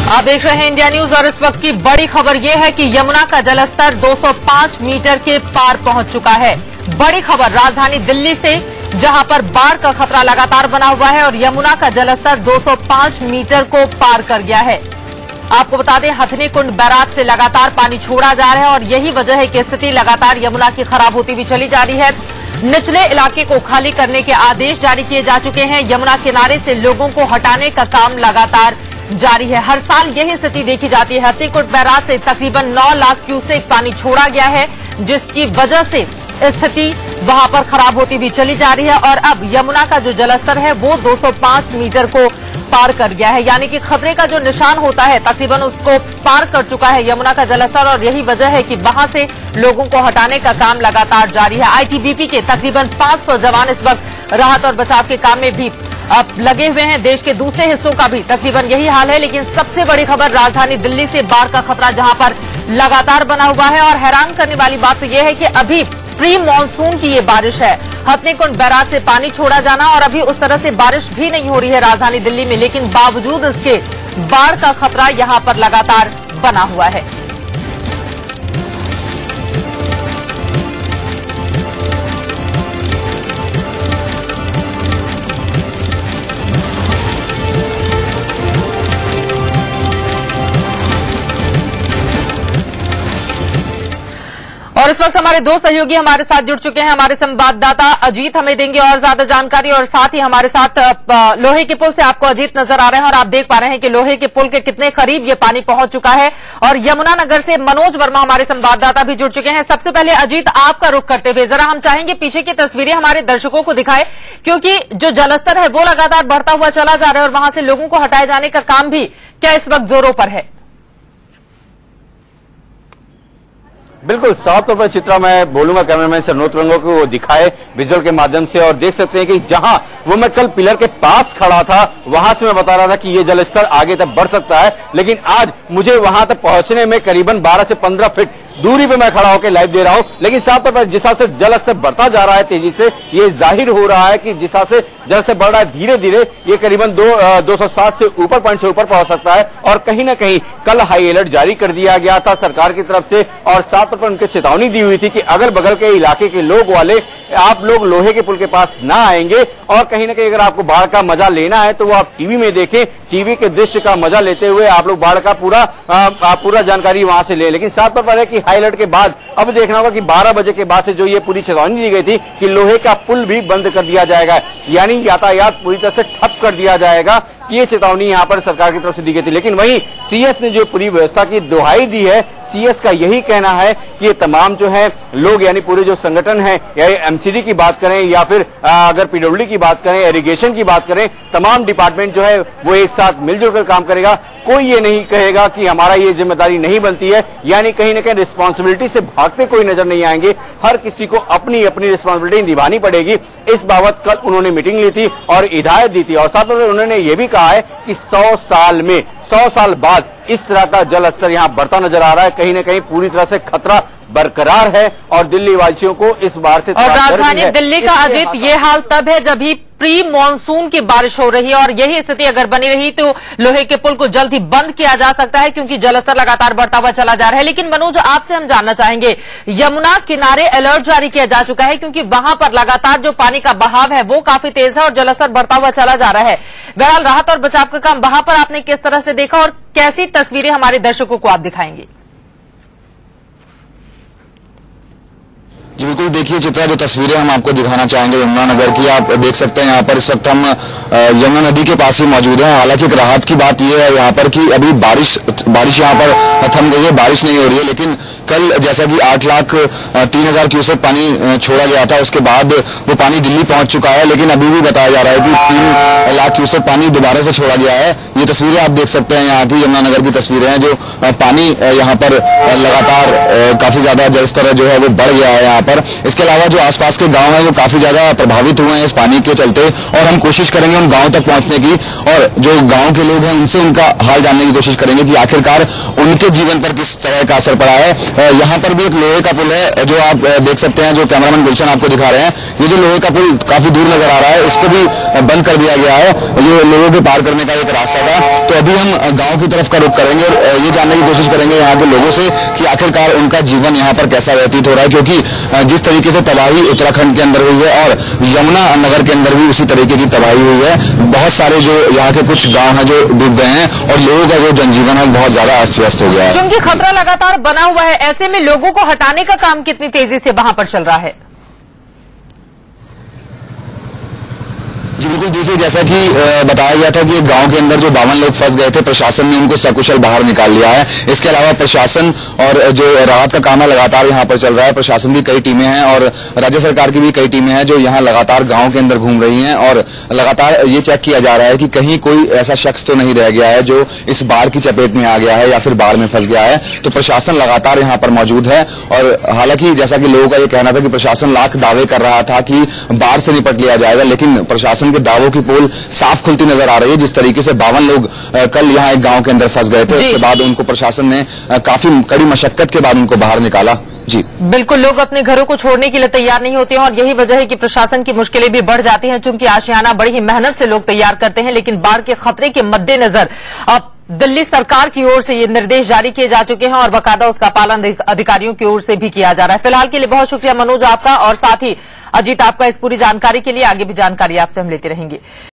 आप देख रहे हैं इंडिया न्यूज और इस वक्त की बड़ी खबर यह है कि यमुना का जलस्तर 205 मीटर के पार पहुंच चुका है। बड़ी खबर राजधानी दिल्ली से, जहां पर बाढ़ का खतरा लगातार बना हुआ है और यमुना का जलस्तर 205 मीटर को पार कर गया है। आपको बता दें, हथनी कुंड बैराज से लगातार पानी छोड़ा जा रहा है और यही वजह है कि स्थिति लगातार यमुना की खराब होती हुई चली जा रही है। निचले इलाके को खाली करने के आदेश जारी किए जा चुके हैं। यमुना किनारे से लोगों को हटाने का काम लगातार जारी है। हर साल यही स्थिति देखी जाती है। हथनी कुंड बैराज से तकरीबन 9 लाख क्यूसेक पानी छोड़ा गया है, जिसकी वजह से स्थिति वहां पर खराब होती हुई चली जा रही है और अब यमुना का जो जलस्तर है वो 205 मीटर को पार कर गया है, यानी कि खतरे का जो निशान होता है तकरीबन उसको पार कर चुका है यमुना का जलस्तर। और यही वजह है कि वहां से लोगों को हटाने का काम लगातार जारी है। आईटीबीपी के तकरीबन 500 जवान इस वक्त राहत और बचाव के काम में भी अब लगे हुए हैं। देश के दूसरे हिस्सों का भी तकरीबन यही हाल है, लेकिन सबसे बड़ी खबर राजधानी दिल्ली से बाढ़ का खतरा जहां पर लगातार बना हुआ है। और हैरान करने वाली बात तो यह है कि अभी प्री मानसून की ये बारिश है। हथनी कुंड बैराज से पानी छोड़ा जाना और अभी उस तरह से बारिश भी नहीं हो रही है राजधानी दिल्ली में, लेकिन बावजूद इसके बाढ़ का खतरा यहां पर लगातार बना हुआ है। और इस वक्त हमारे दो सहयोगी हमारे साथ जुड़ चुके हैं। हमारे संवाददाता अजीत हमें देंगे और ज्यादा जानकारी, और साथ ही हमारे साथ लोहे के पुल से आपको अजीत नजर आ रहे हैं और आप देख पा रहे हैं कि लोहे के पुल के कितने करीब ये पानी पहुंच चुका है। और यमुना नगर से मनोज वर्मा हमारे संवाददाता भी जुड़ चुके हैं। सबसे पहले अजीत, आपका रुख करते हुए जरा हम चाहेंगे पीछे की तस्वीरें हमारे दर्शकों को दिखाए, क्योंकि जो जलस्तर है वो लगातार बढ़ता हुआ चला जा रहा है और वहां से लोगों को हटाए जाने का काम भी क्या इस वक्त जोरों पर है? बिल्कुल साफ तौर पर चित्रा मैं बोलूंगा कैमरामैन सरनोद रंगों को वो दिखाए विजुअल के माध्यम से। और देख सकते हैं कि जहां वो मैं कल पिलर के पास खड़ा था वहां से मैं बता रहा था कि ये जलस्तर आगे तक बढ़ सकता है, लेकिन आज मुझे वहां तक पहुंचने में करीबन 12 से 15 फीट दूरी पे मैं खड़ा होकर लाइव दे रहा हूं। लेकिन साफ तौर पर जिस हिसाब से जलस्तर बढ़ता जा रहा है तेजी से, ये जाहिर हो रहा है कि जिस हिसाब से जलस्तर बढ़ रहा है धीरे धीरे ये करीबन 207 से ऊपर पॉइंट से ऊपर पहुंच सकता है। और कहीं ना कहीं कल हाई अलर्ट जारी कर दिया गया था सरकार की तरफ से और साफ तौर पर उनके चेतावनी दी हुई थी कि अगल बगल के इलाके के लोग वाले आप लोग लोहे के पुल के पास ना आएंगे। और कहीं ना कहीं अगर आपको बाढ़ का मजा लेना है तो वो आप टीवी में देखें, टीवी के दृश्य का मजा लेते हुए आप लोग बाढ़ का पूरा जानकारी वहां से लें। लेकिन साफ तौर पर है कि हाई अलर्ट के बाद अब देखना होगा कि 12 बजे के बाद से जो ये पूरी चेतावनी दी गई थी कि लोहे का पुल भी बंद कर दिया जाएगा, यानी यातायात पूरी तरह से ठप कर दिया जाएगा, ये चेतावनी यहां पर सरकार की तरफ से दी गई थी। लेकिन वहीं सीएस ने जो पूरी व्यवस्था की दुहाई दी है, सीएस का यही कहना है कि ये तमाम जो है लोग यानी पूरे जो संगठन है, या एमसीडी की बात करें या फिर अगर पीडब्ल्यूडी की बात करें, इरिगेशन की बात करें, तमाम डिपार्टमेंट जो है वो एक साथ मिलजुल कर काम करेगा। कोई ये नहीं कहेगा कि हमारा ये जिम्मेदारी नहीं बनती है, यानी कहीं ना कहीं रिस्पांसिबिलिटी से भागते कोई नजर नहीं आएंगे। हर किसी को अपनी अपनी रिस्पांसिबिलिटी निभानी पड़ेगी। इस बाबत कल उन्होंने मीटिंग ली थी और हिदायत दी थी और साथ में उन्होंने ये भी कहा है कि 100 साल बाद इस तरह का जल स्तर यहां बढ़ता नजर आ रहा है। कहीं ना कहीं पूरी तरह से खतरा बरकरार है और दिल्ली वासियों को इस बार से और राजधानी दिल्ली का अजीत ये हाल तब है जब ही प्री मानसून की बारिश हो रही है और यही स्थिति अगर बनी रही तो लोहे के पुल को जल्द ही बंद किया जा सकता है, क्योंकि जलस्तर लगातार बढ़ता हुआ चला जा रहा है। लेकिन मनोज, आपसे हम जानना चाहेंगे, यमुना किनारे अलर्ट जारी किया जा चुका है क्योंकि वहां पर लगातार जो पानी का बहाव है वो काफी तेज है और जलस्तर बढ़ता हुआ चला जा रहा है। बहरहाल राहत और बचाव का काम वहां पर आपने किस तरह से देखा और कैसी तस्वीरें हमारे दर्शकों को आप दिखाएंगे? जी बिल्कुल, देखिए चित्रा, जो तस्वीरें हम आपको दिखाना चाहेंगे यमुना नगर की, आप देख सकते हैं यहाँ पर इस वक्त हम यमुना नदी के पास ही मौजूद हैं। हालांकि एक राहत की बात यह है यहाँ पर कि अभी बारिश यहाँ पर थम गई है, बारिश नहीं हो रही है। लेकिन कल जैसा कि 8,03,000 क्यूसेक पानी छोड़ा गया था, उसके बाद वो पानी दिल्ली पहुंच चुका है। लेकिन अभी भी बताया जा रहा है कि 3 लाख क्यूसेक पानी दोबारा से छोड़ा गया है। ये तस्वीरें आप देख सकते हैं यहाँ की यमुना नगर की तस्वीरें हैं, जो पानी यहाँ पर लगातार काफी ज्यादा जलस्तर जो है वो बढ़ गया है यहाँ पर। इसके अलावा जो आसपास के गांव हैं वो काफी ज्यादा प्रभावित हुए हैं इस पानी के चलते और हम कोशिश करेंगे उन गांव तक पहुंचने की और जो गांव के लोग हैं उनसे उनका हाल जानने की कोशिश करेंगे कि आखिरकार उनके जीवन पर किस तरह का असर पड़ा है। यहाँ पर भी एक लोहे का पुल है जो आप देख सकते हैं, जो कैमरामैन गुलशन आपको दिखा रहे हैं। ये जो लोहे का पुल काफी दूर नजर आ रहा है, इसको भी बंद कर दिया गया है। ये लोगों के पार करने का एक रास्ता था। तो अभी हम गांव की तरफ का रुख करेंगे और ये जानने की कोशिश करेंगे यहाँ के लोगों से कि आखिरकार उनका जीवन यहाँ पर कैसा व्यतीत हो रहा है, क्योंकि जिस तरीके से तबाही उत्तराखंड के अंदर हुई है और यमुना नगर के अंदर भी उसी तरीके की तबाही हुई है। बहुत सारे जो यहाँ के कुछ गांव हैं जो डूब गए हैं और लोगों का जो जनजीवन है बहुत ज्यादा अस्त व्यस्त हो गया है। चूंकि खतरा लगातार बना हुआ है, ऐसे में लोगों को हटाने का काम कितनी तेजी से वहां पर चल रहा है? जी बिल्कुल, देखिए जैसा कि बताया गया था कि गांव के अंदर जो 52 लोग फंस गए थे, प्रशासन ने उनको सकुशल बाहर निकाल लिया है। इसके अलावा प्रशासन और जो राहत का काम है लगातार यहां पर चल रहा है। प्रशासन की कई टीमें हैं और राज्य सरकार की भी कई टीमें हैं जो यहां लगातार गांव के अंदर घूम रही हैं और लगातार ये चेक किया जा रहा है कि कहीं कोई ऐसा शख्स तो नहीं रह गया है जो इस बाढ़ की चपेट में आ गया है या फिर बाढ़ में फंस गया है। तो प्रशासन लगातार यहां पर मौजूद है और हालांकि जैसा कि लोगों का ये कहना था कि प्रशासन लाख दावे कर रहा था कि बाढ़ से निपट लिया जाएगा, लेकिन प्रशासन के दावों की पोल साफ खुलती नजर आ रही है। जिस तरीके से 52 लोग कल यहाँ एक गांव के अंदर फंस गए थे, उसके बाद उनको प्रशासन ने काफी कड़ी मशक्कत के बाद उनको बाहर निकाला। जी बिल्कुल, लोग अपने घरों को छोड़ने के लिए तैयार नहीं होते हैं और यही वजह है कि प्रशासन की मुश्किलें भी बढ़ जाती हैं, चूंकि आशियाना बड़ी ही मेहनत से लोग तैयार करते हैं, लेकिन बाढ़ के खतरे के मद्देनजर अब दिल्ली सरकार की ओर से ये निर्देश जारी किए जा चुके हैं और बाकायदा उसका पालन अधिकारियों की ओर से भी किया जा रहा है। फिलहाल के लिए बहुत शुक्रिया मनोज आपका, और साथ ही अजीत आपका इस पूरी जानकारी के लिए। आगे भी जानकारी आपसे हम लेते रहेंगे।